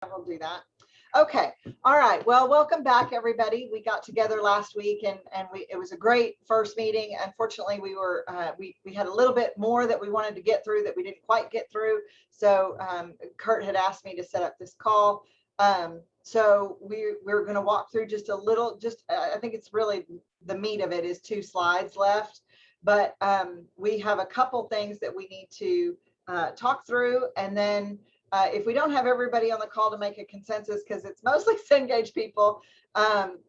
We'll do that. Okay. All right. Well, welcome back, everybody. We got together last week, and it was a great first meeting. Unfortunately, we had a little bit more that we wanted to get through that we didn't quite get through. So Kurt had asked me to set up this call. So we're going to walk through just a little. I think it's really the meat of it is 2 slides left, but we have a couple things that we need to talk through, and then if we don't have everybody on the call to make a consensus, because it's mostly Cengage people,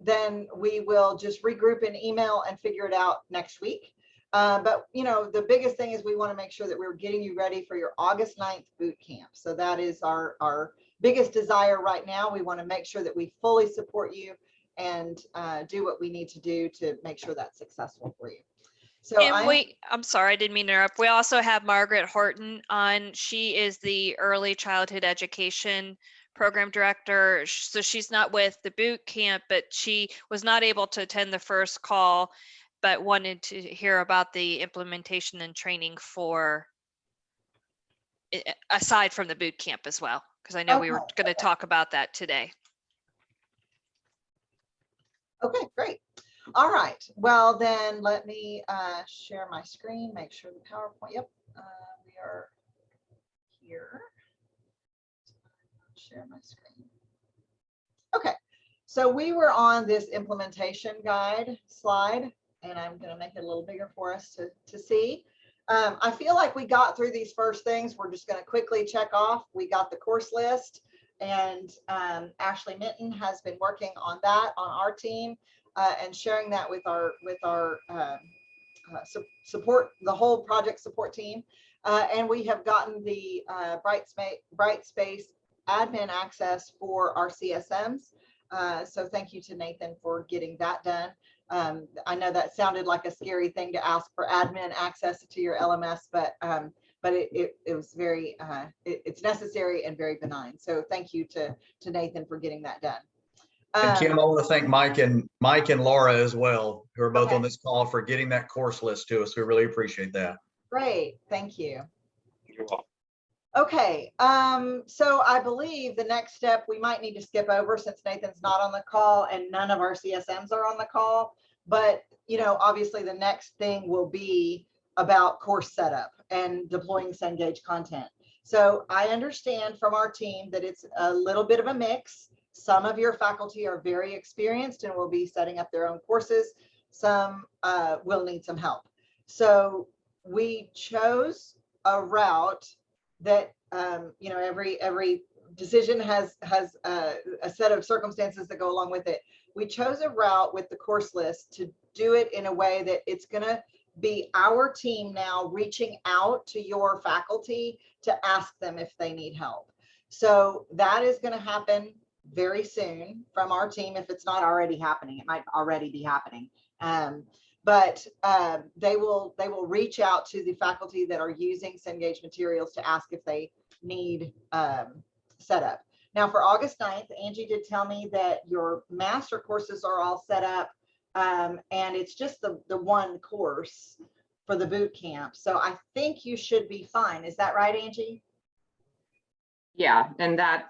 then we will just regroup in email and figure it out next week. But you know, the biggest thing is we want to make sure that we're getting you ready for your August 9th boot camp. So that is our biggest desire right now. We want to make sure that we fully support you and do what we need to do to make sure that's successful for you. So I'm sorry, I didn't mean to interrupt. We also have Margaret Horton on. She is the Early Childhood Education Program Director. So she's not with the boot camp, but she was not able to attend the first call, but wanted to hear about the implementation and training for aside from the boot camp as well, because I know we were going to talk about that today. Okay, great. All right. Well, then let me share my screen, make sure the PowerPoint. Yep, we are here. Share my screen. Okay. So we were on this implementation guide slide, and I'm going to make it a little bigger for us to see. I feel like we got through these first things. We're just going to quickly check off. We got the course list, and Ashley Minton has been working on that on our team. And sharing that with our support, the whole project support team. And we have gotten the Brightspace admin access for our CSMs. So thank you to Nathan for getting that done. I know that sounded like a scary thing to ask for admin access to your LMS, but it was very, it's necessary and very benign. So thank you to Nathan for getting that done. And Kim, I want to thank Mike and Laura as well, who are both on this call, for getting that course list to us. We really appreciate that. Great, thank you. You're welcome. Okay, so I believe the next step we might need to skip over, since Nathan's not on the call and none of our CSMs are on the call. But you know, obviously the next thing will be about course setup and deploying Cengage content. So I understand from our team that it's a little bit of a mix. Some of your faculty are very experienced and will be setting up their own courses. Some will need some help. So we chose a route that, you know, every decision has a set of circumstances that go along with it. We chose a route with the course list to do it in a way that it's going to be our team now reaching out to your faculty to ask them if they need help. So that is going to happen very soon from our team. If it's not already happening, it might already be happening. But they will reach out to the faculty that are using Cengage materials to ask if they need setup. Now for August 9th, Angie did tell me that your master courses are all set up, and it's just the one course for the boot camp. So I think you should be fine. Is that right, Angie? Yeah, and that's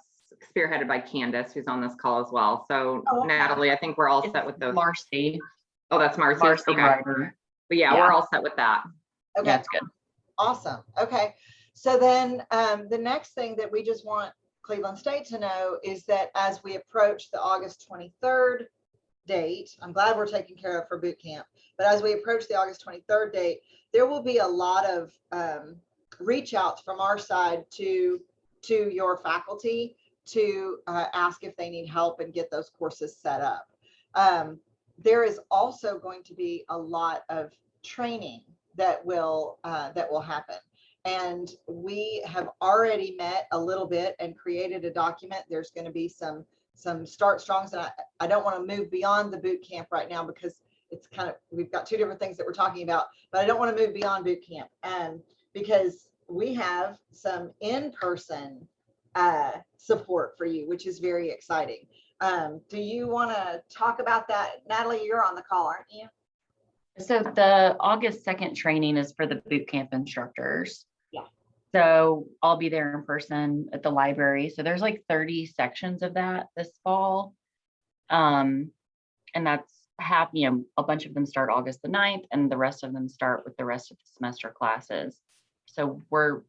spearheaded by Candace, who's on this call as well. So Natalie, I think we're all set with those. Marcy. Oh, that's Marcy. Okay. Driver. But yeah, we're all set with that. Okay, That's good. Awesome. Okay, so then the next thing that we just want Cleveland State to know is that as we approach the August 23rd date, I'm glad we're taken care of for boot camp, but as we approach the August 23rd date, there will be a lot of reach outs from our side to your faculty to ask if they need help and get those courses set up. There is also going to be a lot of training that will happen. And we have already met a little bit and created a document. There's going to be some start strongs, and I don't want to move beyond the boot camp right now because it's kind of, we've got 2 different things that we're talking about, but I don't want to move beyond boot camp because we have some in-person support for you, which is very exciting. Do you want to talk about that? Natalie, you're on the call, aren't you? So the August 2nd training is for the boot camp instructors. Yeah. So I'll be there in person at the library. So there's like 30 sections of that this fall. And that's half, a bunch of them start August the 9th, and the rest of them start with the rest of the semester classes. So we're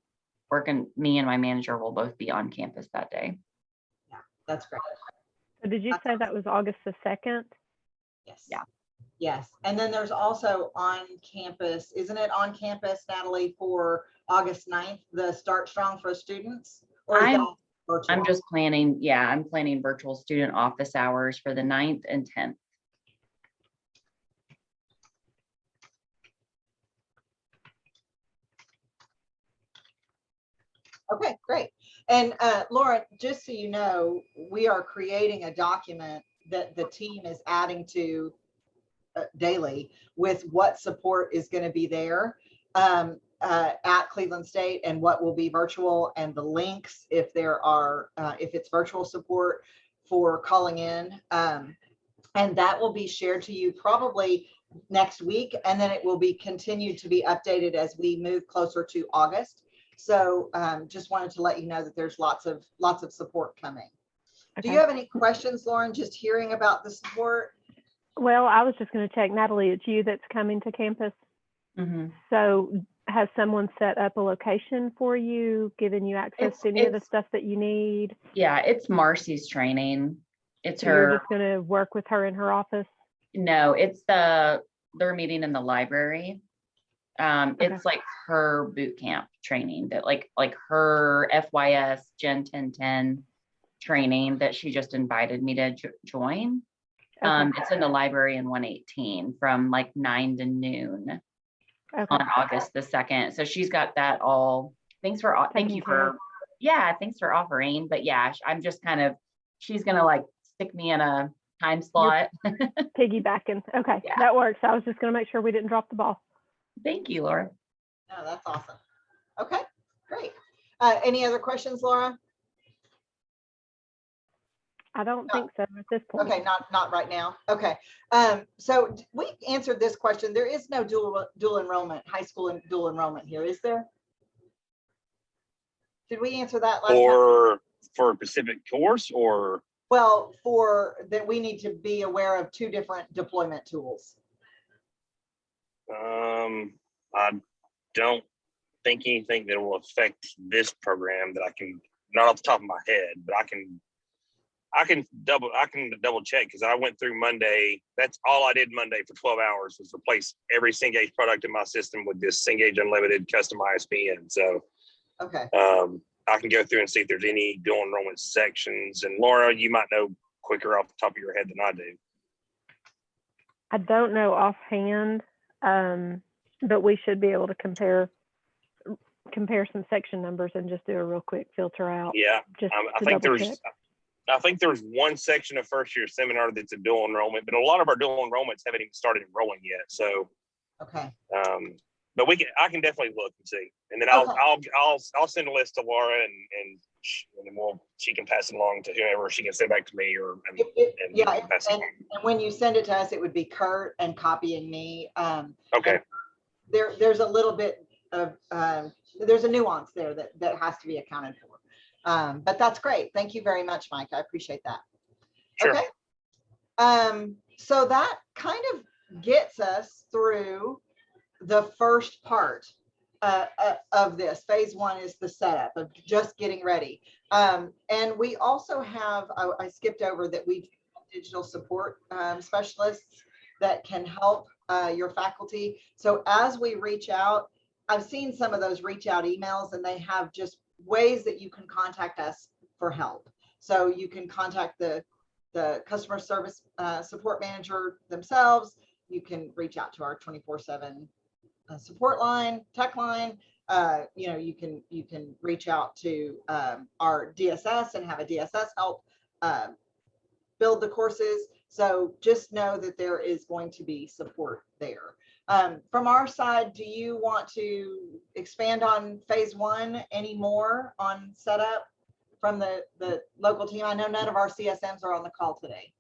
working, me and my manager will both be on campus that day. Yeah, that's great. So did you say that was August the 2nd? Yes. Yeah. Yes. And then there's also on campus, isn't it on campus, Natalie, for August 9th, the Start Strong for students? Or is that virtual? I'm just planning, I'm planning virtual student office hours for the 9th and 10th. Okay, great. And Laura, just so you know, we are creating a document that the team is adding to daily with what support is going to be there at Cleveland State and what will be virtual, and the links if there are, if it's virtual support for calling in. And that will be shared to you probably next week, and then it will be continued to be updated as we move closer to August. So just wanted to let you know that there's lots of support coming. Okay. Do you have any questions, Lauren, just hearing about the support? Well, I was just going to check, Natalie, it's you that's coming to campus. Mm-hmm. So has someone set up a location for you, given you access to any of the stuff that you need? Yeah, it's Marcy's training. It's So her. you're just going to work with her in her office? No, it's they're meeting in the library. It's like her boot camp training that like her FYS Gen 1010 training that she just invited me to join. It's in the library in 118 from like 9 to noon on August the 2nd. So she's got that all. Thanks for offering. But yeah, I'm just kind of, she's gonna like stick me in a time slot. Piggybacking. Okay, yeah. That works. I was just gonna make sure we didn't drop the ball. Thank you, Laura. No, that's awesome. Okay, great. Any other questions, Laura? I don't think so at this point. Okay, not right now. Okay. So we answered this question. There is no dual enrollment, high school and dual enrollment here, is there? Did we answer that last time? For a specific course, or? Well, for that we need to be aware of 2 different deployment tools. I don't think anything that will affect this program that I can, not off the top of my head, but I can double check, because I went through Monday. That's all I did Monday for 12 hours was replace every Cengage product in my system with this Cengage Unlimited custom ISBN. So okay. I can go through and see if there's any dual enrollment sections. And Laura, you might know quicker off the top of your head than I do. I don't know offhand, but we should be able to compare some section numbers and just do a real quick filter out. Yeah, I think there's one section of first year seminar that's a dual enrollment, but a lot of our dual enrollments haven't even started enrolling yet. So, okay. But I can definitely look and see, and then I'll send a list to Laura, and then she can pass it along to whoever. She can send it back to me, and when you send it to us, it would be Kurt and copying me. Okay. There's a little bit of there's a nuance there that has to be accounted for. But that's great. Thank you very much, Mike. I appreciate that. Sure. Okay. So that kind of gets us through the first part of this. Phase 1 is the setup of just getting ready. And we also have, I skipped over that we have digital support specialists that can help your faculty. So as we reach out, I've seen some of those reach out emails, and they have just ways that you can contact us for help. So you can contact the customer service support manager themselves. You can reach out to our 24/7 support line, tech line. You can reach out to our DSS and have a DSS help build the courses. So just know that there is going to be support there. From our side, do you want to expand on phase 1 any more on setup from the local team? I know none of our CSMs are on the call today.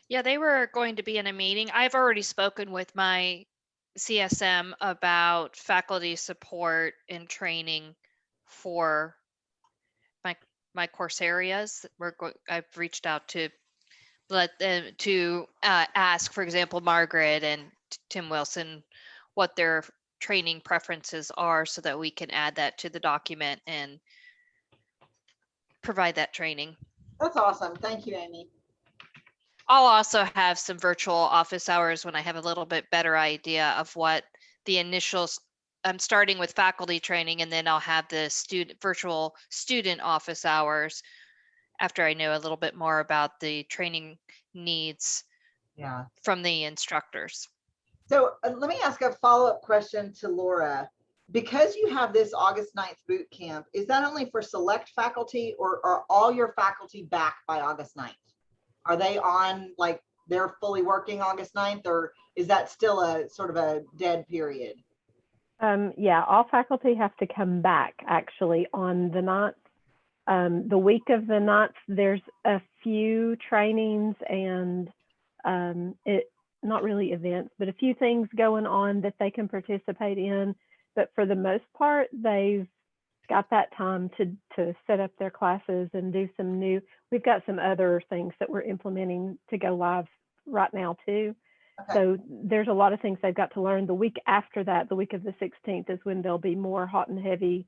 Yeah, they were going to be in a meeting. I've already spoken with my CSM about faculty support and training for my course areas. I've reached out to let them to ask, for example, Margaret and Tim Wilson, what their training preferences are so that we can add that to the document and provide that training. That's awesome. Thank you, Amy. I'll also have some virtual office hours when I have a little bit better idea of what the initial, I'm starting with faculty training, and then I'll have the virtual student office hours after I know a little bit more about the training needs from the instructors. So let me ask a follow-up question to Laura. Because you have this August 9th boot camp, is that only for select faculty, or are all your faculty back by August 9th? Are they on, like, they're fully working August 9th, or is that still a sort of a dead period? Yeah, all faculty have to come back actually on the 9th. The week of the 9th, there's a few trainings and not really events, but a few things going on that they can participate in. But for the most part, they've got that time to set up their classes and do some new, we've got some other things that we're implementing to go live right now too. Okay. So there's a lot of things they've got to learn. The week after that, the week of the 16th, is when they'll be more hot and heavy,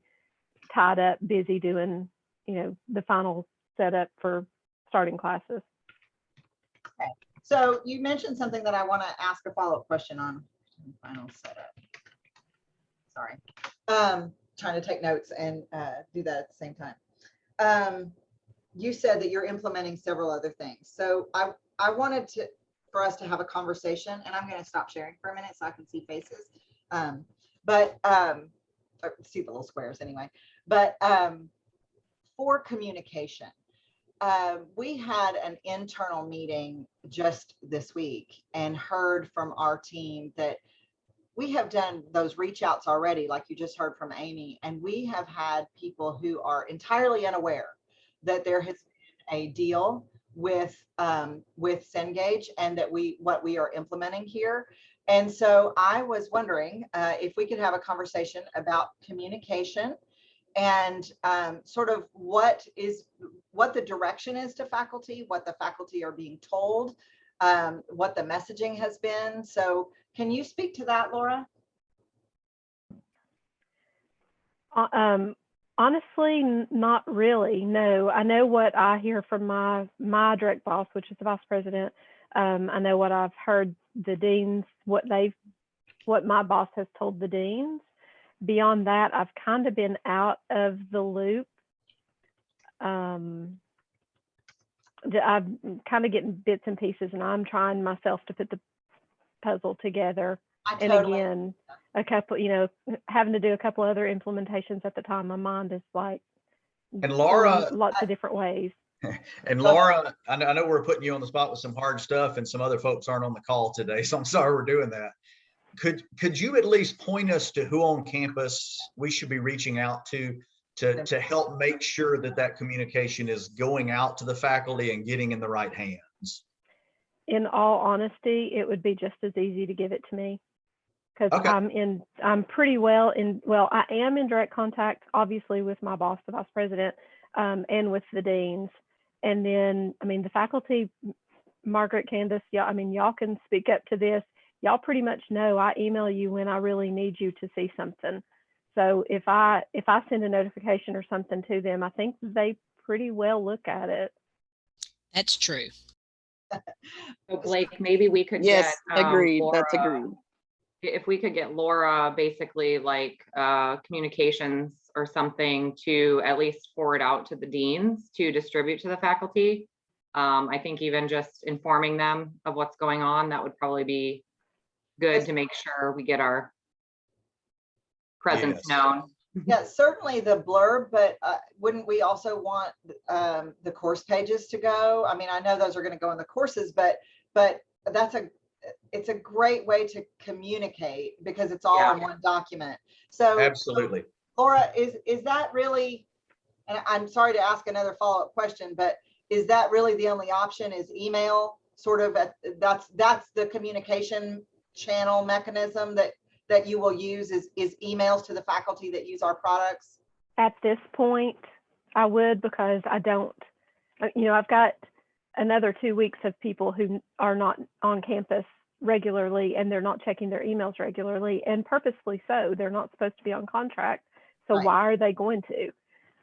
tied up, busy doing, you know, the final setup for starting classes. Okay. So you mentioned something that I want to ask a follow-up question on. Final setup. Sorry. Trying to take notes and do that at the same time. You said that you're implementing several other things. So I wanted for us to have a conversation, and I'm going to stop sharing for a minute so I can see faces. See the little squares anyway. But for communication, we had an internal meeting just this week and heard from our team that we have done those reach outs already, like you just heard from Amy, and we have had people who are entirely unaware that there has been a deal with Cengage and that what we are implementing here. And so I was wondering if we could have a conversation about communication and sort of what the direction is to faculty, what the faculty are being told, what the messaging has been. So can you speak to that, Laura? Honestly, not really. No, I know what I hear from my direct boss, which is the vice president. I know what I've heard the deans, what my boss has told the deans. Beyond that, I've kind of been out of the loop. I'm kind of getting bits and pieces, and I'm trying myself to put the puzzle together. And again, a couple, having to do a couple other implementations at the time, my mind is like, and Laura, lots of different ways. And Laura, I know we're putting you on the spot with some hard stuff, and some other folks aren't on the call today, so I'm sorry we're doing that. Could you at least point us to who on campus we should be reaching out to help make sure that communication is going out to the faculty and getting in the right hands? In all honesty, it would be just as easy to give it to me, because I'm pretty well I am in direct contact, obviously, with my boss, the vice president, and with the deans. And then, the faculty, Margaret, Candace, y'all can speak up to this. Y'all pretty much know I email you when I really need you to see something. So if I send a notification or something to them, I think they pretty well look at it. That's true. So Blake, maybe we could get agreed. Laura, that's agreed. If we could get Laura basically like communications or something to at least forward out to the deans to distribute to the faculty. I think even just informing them of what's going on, that would probably be good to make sure we get our presence known. Yeah, certainly the blurb, but wouldn't we also want the course pages to go? I know those are going to go in the courses, but it's a great way to communicate because it's all in one document. So absolutely, Laura, is that really? And I'm sorry to ask another follow-up question, but is that really the only option? Is email sort of that's the communication channel mechanism that you will use is emails to the faculty that use our products? At this point, I would, because I don't, I've got another 2 weeks of people who are not on campus regularly, and they're not checking their emails regularly, and purposefully so. They're not supposed to be on contract. So Right. why are they going to?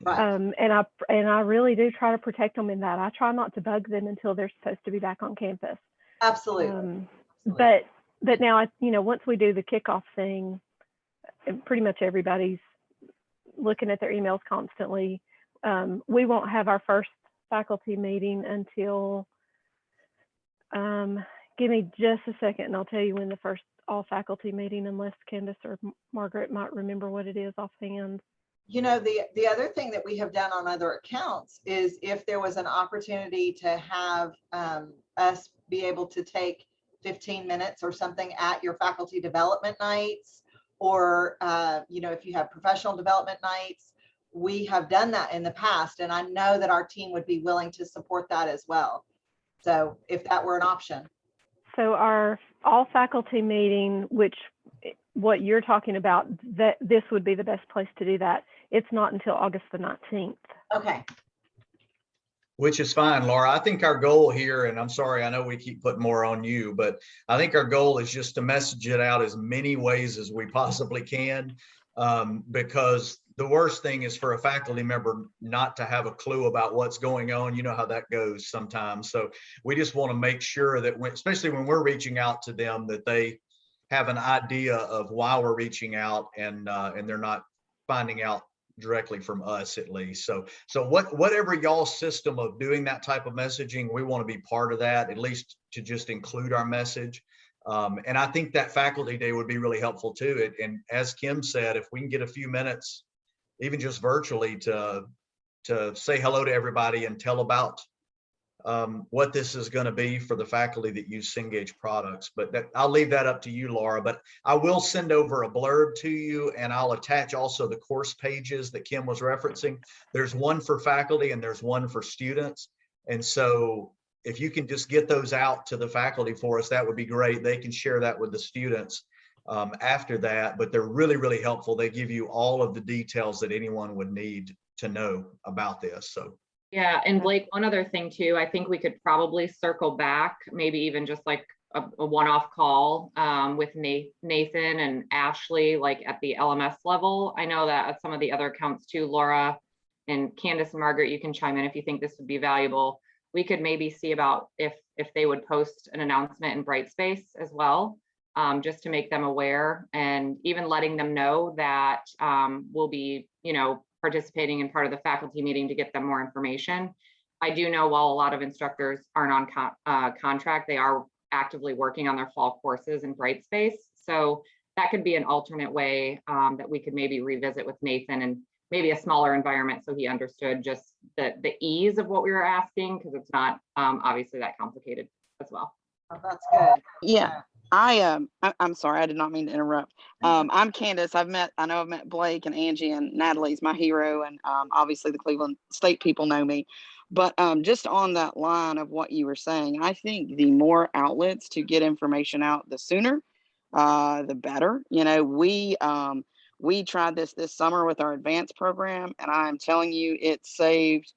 Right. And I really do try to protect them in that. I try not to bug them until they're supposed to be back on campus. Absolutely. But now, once we do the kickoff thing, pretty much everybody's looking at their emails constantly. We won't have our first faculty meeting until, give me just a second and I'll tell you when the first all faculty meeting, unless Candace or Margaret might remember what it is offhand. The other thing that we have done on other accounts is if there was an opportunity to have us be able to take 15 minutes or something at your faculty development nights, or if you have professional development nights, we have done that in the past, and I know that our team would be willing to support that as well. So if that were an option. So our all faculty meeting, which what you're talking about, that this would be the best place to do that. It's not until August the 19th. Okay. Which is fine, Laura. I think our goal here, and I'm sorry, I know we keep putting more on you, but I think our goal is just to message it out as many ways as we possibly can, because the worst thing is for a faculty member not to have a clue about what's going on. You know how that goes sometimes. So we just want to make sure that, especially when we're reaching out to them, that they have an idea of why we're reaching out, and they're not finding out directly from us, at least. So whatever y'all's system of doing that type of messaging, we want to be part of that, at least to just include our message. And I think that faculty day would be really helpful too. And as Kim said, if we can get a few minutes, even just virtually, to say hello to everybody and tell about what this is going to be for the faculty that use Cengage products. But I'll leave that up to you, Laura, but I will send over a blurb to you, and I'll attach also the course pages that Kim was referencing. There's one for faculty and there's one for students. And so if you can just get those out to the faculty for us, that would be great. They can share that with the students after that, but they're really, really helpful. They give you all of the details that anyone would need to know about this. So yeah, and Blake, one other thing too, I think we could probably circle back, maybe even just like a one-off call with Nathan and Ashley, like at the LMS level. I know that at some of the other accounts too, Laura and Candace and Margaret, you can chime in if you think this would be valuable. We could maybe see about if they would post an announcement in Brightspace as well, just to make them aware, and even letting them know that we'll be, participating in part of the faculty meeting to get them more information. I do know while a lot of instructors aren't on contract, they are actively working on their fall courses in Brightspace. So that could be an alternate way that we could maybe revisit with Nathan, and maybe a smaller environment so he understood just the ease of what we were asking, because it's not obviously that complicated as well. Oh, that's good. Yeah. I'm sorry, I did not mean to interrupt. I'm Candace. I've met Blake and Angie, and Natalie's my hero, and obviously the Cleveland State people know me. But just on that line of what you were saying, I think the more outlets to get information out, the sooner, the better. We tried this summer with our advanced program, and I'm telling you, it saved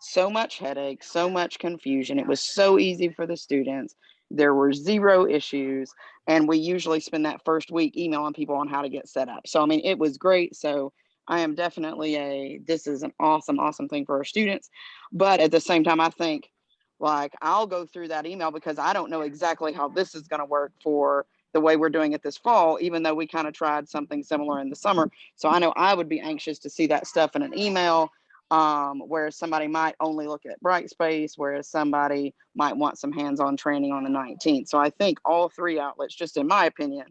so much headache, so much confusion. It was so easy for the students. There were zero issues, and we usually spend that first week emailing people on how to get set up. So, I mean, it was great. So I am definitely this is an awesome, awesome thing for our students. But at the same time, I think, like, I'll go through that email because I don't know exactly how this is going to work for the way we're doing it this fall, even though we kind of tried something similar in the summer. So I know I would be anxious to see that stuff in an email. Whereas somebody might only look at Brightspace, whereas somebody might want some hands-on training on the 19th. So I think all three outlets, just in my opinion,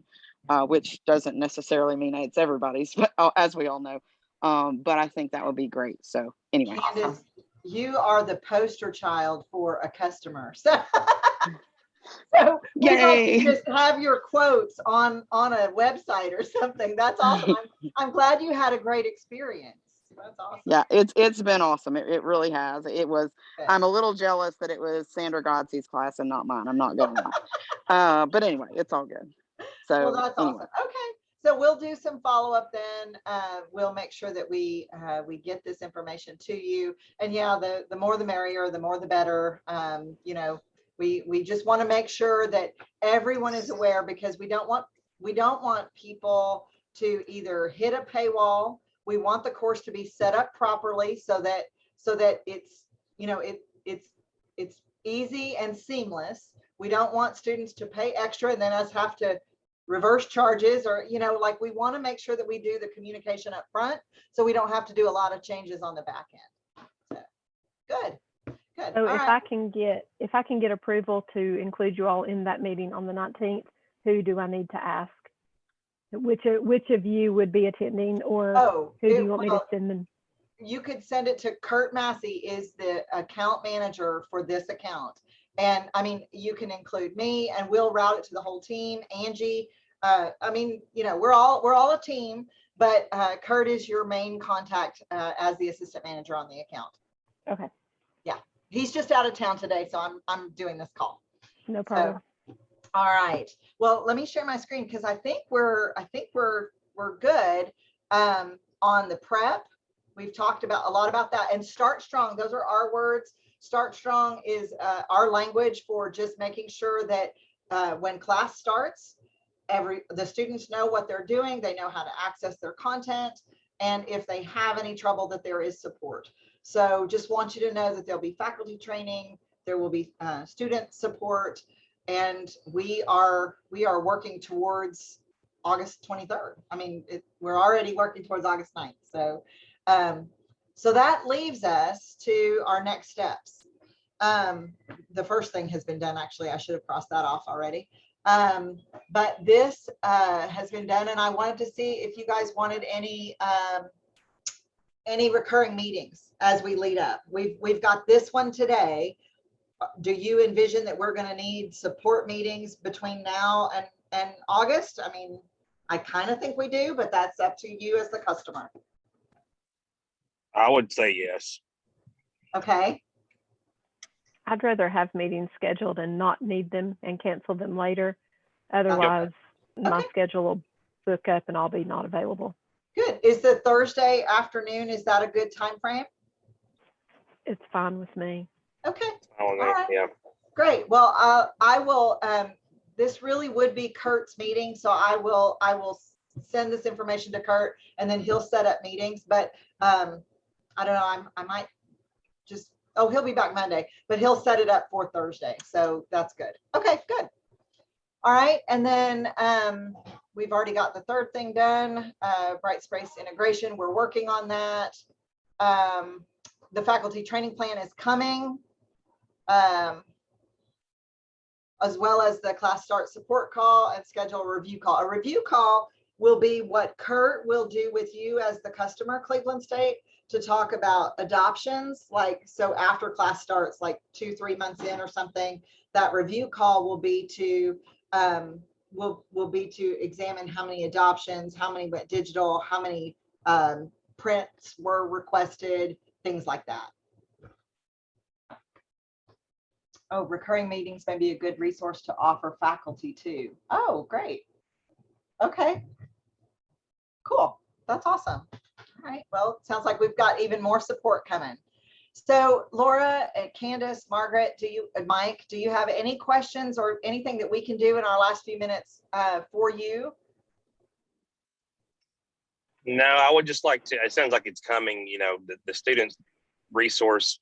which doesn't necessarily mean it's everybody's, but as we all know, but I think that would be great. So anyway. Candace, you are the poster child for a customer. So we'd like to just have your quotes on a website or something. That's awesome. I'm glad you had a great experience. That's awesome. Yeah, it's been awesome. It really has. It was. Good. I'm a little jealous that it was Sandra Godsey's class and not mine. I'm not gonna lie. But anyway, it's all good. So Well, that's anyway. awesome. Okay, so we'll do some follow-up then. We'll make sure that we get this information to you. And yeah, the more the merrier, the more the better. You know, we just want to make sure that everyone is aware, because we don't want people to either hit a paywall. We want the course to be set up properly so that it's, you know, it's easy and seamless. We don't want students to pay extra and then us have to reverse charges, or, you know, like, we want to make sure that we do the communication up front so we don't have to do a lot of changes on the back end. So, good. So All if right. I can get approval to include you all in that meeting on the 19th, who do I need to ask? Which of you would be attending, or who do you want me to send them? You could send it to Kurt Massey, is the account manager for this account. And I mean, you can include me and we'll route it to the whole team. Angie, I mean, you know, we're all a team, but Kurt is your main contact as the assistant manager on the account. Okay. Yeah, he's just out of town today, so I'm doing this call. No problem. So, all right. Well, let me share my screen, because I think we're good on the prep. We've talked about a lot about that, and start strong. Those are our words. Start strong is our language for just making sure that when class starts, the students know what they're doing. They know how to access their content, and if they have any trouble, that there is support. So just want you to know that there'll be faculty training, there will be student support, and we are working towards August 23rd. I mean, we're already working towards August 9th. So so that leaves us to our next steps. The first thing has been done. Actually, I should have crossed that off already. But this has been done, and I wanted to see if you guys wanted any recurring meetings as we lead up. We've got this one today. Do you envision that we're going to need support meetings between now and August? I mean, I kind of think we do, but that's up to you as the customer. I would say yes. Okay. I'd rather have meetings scheduled and not need them and cancel them later. Otherwise, my schedule will book up and I'll be not available. Good. Is the Thursday afternoon, is that a good time frame? It's fine with me. Okay. All right. Yeah. Great. Well, I will, this really would be Kurt's meeting. So I will send this information to Kurt, and then he'll set up meetings. But I don't know, I might just, he'll be back Monday, but he'll set it up for Thursday. So that's good. Okay, good. All right. And then we've already got the third thing done, Brightspace integration. We're working on that. The faculty training plan is coming, as well as the class start support call and schedule a review call. A review call will be what Kurt will do with you as the customer, Cleveland State, to talk about adoptions. Like, so after class starts, like 2-3 months in or something, that review call will be to will be to examine how many adoptions, how many went digital, how many prints were requested, things like that. Oh, recurring meetings may be a good resource to offer faculty too. Oh, great. Okay. Cool. That's awesome. All right. Well, it sounds like we've got even more support coming. So Laura, Candace, Margaret, Mike, do you have any questions or anything that we can do in our last few minutes for you? No, I would just like to, it sounds like it's coming, you know, the students resource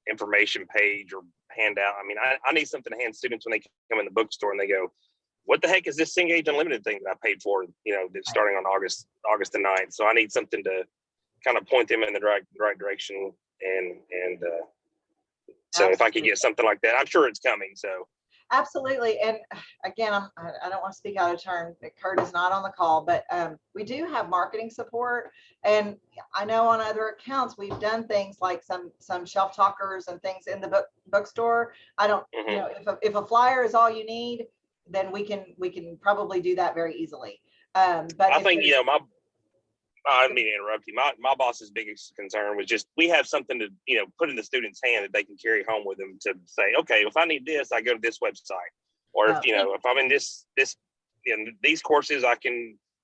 information page or handout. I mean, I need something to hand students when they come in the bookstore and they go, what the heck is this Cengage Unlimited thing that I paid for, you know, that's starting on August the 9th. So I need something to kind of point them in the right direction. And so if I could get something like that, I'm sure it's coming. So absolutely. And again, I don't want to speak out of turn. Kurt is not on the call, but we do have marketing support. And I know on other accounts, we've done things like some shelf talkers and things in the bookstore. I don't, you know, if a flyer is all you need, then we can probably do that very easily. But I think, you know, I didn't mean to interrupt you. My boss's biggest concern was just we have something to, put in the student's hand that they can carry home with them to say, okay, if I need this, I go to this website. Or if, if I'm in this, these courses,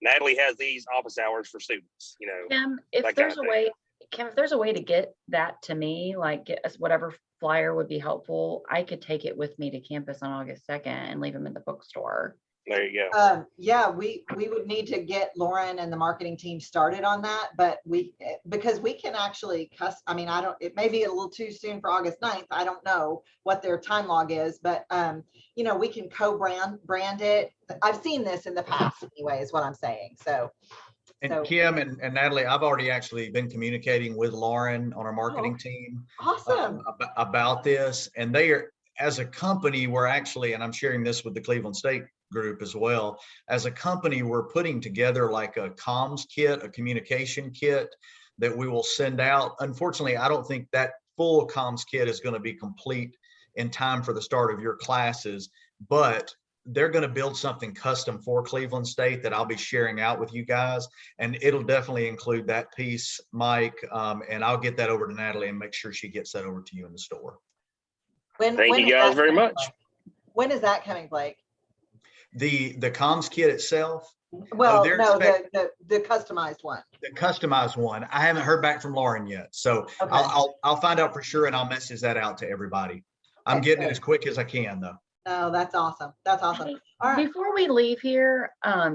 Natalie has these office hours for students, Kim, if there's a way, Kim, if there's a way to get that to me, like get us whatever flyer would be helpful, I could take it with me to campus on August 2nd and leave them in the bookstore. There you go. Yeah, we would need to get Lauren and the marketing team started on that, but because we can actually it may be a little too soon for August 9th. I don't know what their time log is, but we can brand it. I've seen this in the past anyway, is what I'm saying. And Kim and Natalie, I've already actually been communicating with Lauren on our marketing team. Awesome. About this, and they are, as a company, we're actually, and I'm sharing this with the Cleveland State group as well. As a company, we're putting together like a comms kit, a communication kit that we will send out. Unfortunately, I don't think that full comms kit is going to be complete in time for the start of your classes, but they're going to build something custom for Cleveland State that I'll be sharing out with you guys. And it'll definitely include that piece, Mike. And I'll get that over to Natalie and make sure she gets that over to you in the store. Thank you guys very much. When is that coming, Blake? The comms kit itself? Well, no, the customized one. The customized one. I haven't heard back from Lauren yet. So okay. I'll find out for sure and I'll message that out to everybody. I'm getting it as quick as I can though. Oh, that's awesome. That's awesome. All right. Before we leave here, I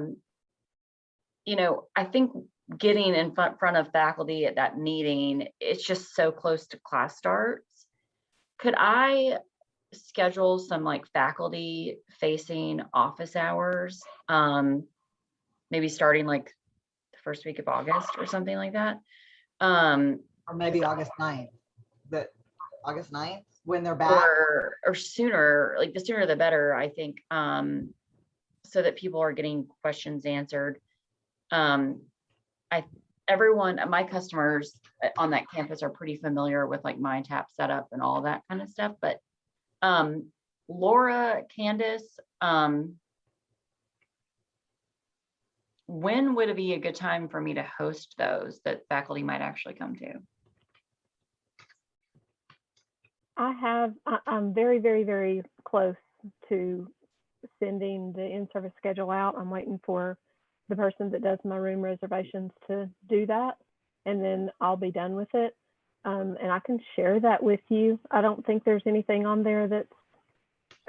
think getting in front of faculty at that meeting, it's just so close to class starts. Could I schedule some like faculty facing office hours, maybe starting like the first week of August or something like that? Or maybe August 9th, August 9th when they're back, or sooner, like the sooner the better, I think, so that people are getting questions answered. Everyone, my customers on that campus are pretty familiar with like my tap setup and all that kind of stuff. But Laura, Candace, when would it be a good time for me to host those that faculty might actually come to? I'm very, very, very close to sending the in-service schedule out. I'm waiting for the person that does my room reservations to do that, and then I'll be done with it. And I can share that with you. I don't think there's anything on there that's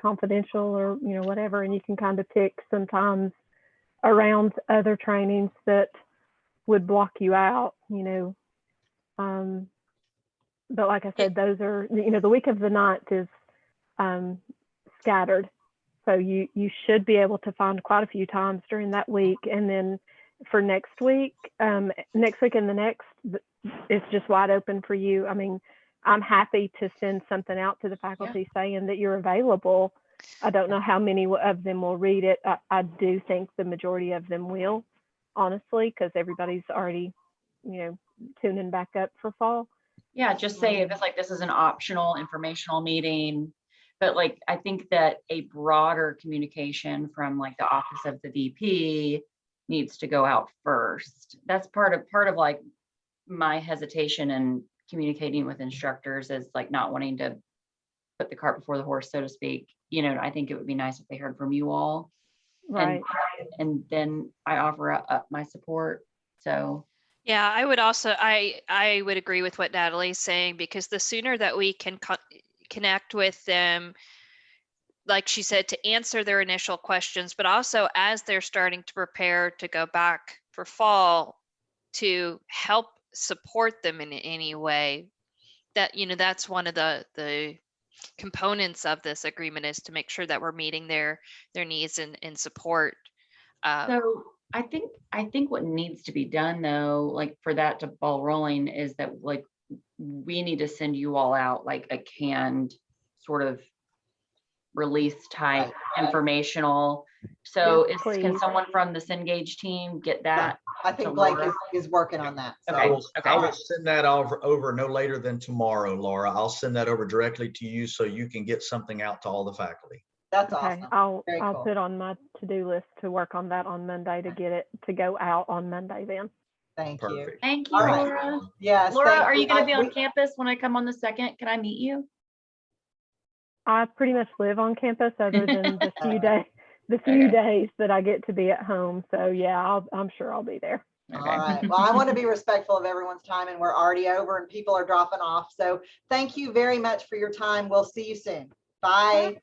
confidential or, whatever, and you can kind of pick sometimes around other trainings that would block you out, but like I said, those are, the week of the 9th is scattered. So you should be able to find quite a few times during that week. And then for next week and the next, it's just wide open for you. I mean, I'm happy to send something out to the faculty saying that you're available. I don't know how many of them will read it. I do think the majority of them will, honestly, because everybody's already, tuning back up for fall. Yeah, just say if it's like, this is an optional informational meeting, but like, I think that a broader communication from like the office of the VP needs to go out first. That's part of like my hesitation in communicating with instructors, is like not wanting to put the cart before the horse, so to speak. I think it would be nice if they heard from you all. Right. And then I offer up my support. So yeah, I would also, I would agree with what Natalie's saying, because the sooner that we can connect with them, like she said, to answer their initial questions, but also as they're starting to prepare to go back for fall, to help support them in any way, that, that's one of the components of this agreement, is to make sure that we're meeting their needs and support. So I think what needs to be done though, like for that to ball rolling, is that like we need to send you all out like a canned sort of release type informational. So Yes, can someone from the Cengage team get that? I think Blake is working on that. So. I will send that over no later than tomorrow, Laura. I'll send that over directly to you so you can get something out to all the faculty. That's okay. Awesome. I'll put on my to-do list to work on that on Monday to get it to go out on Monday then. Thank you. Perfect. Thank you, All right. Laura. Yes. Laura, thank are you gonna be on we- campus when I come on the 2nd? Can I meet you? I pretty much live on campus other than the few Okay. days that I get to be at home. So yeah, I'm sure I'll be there. All Okay. right. Well, I want to be respectful of everyone's time, and we're already over and people are dropping off. So thank you very much for your time. We'll see you soon. Bye.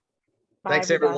Bye, Thanks, everybody. everyone.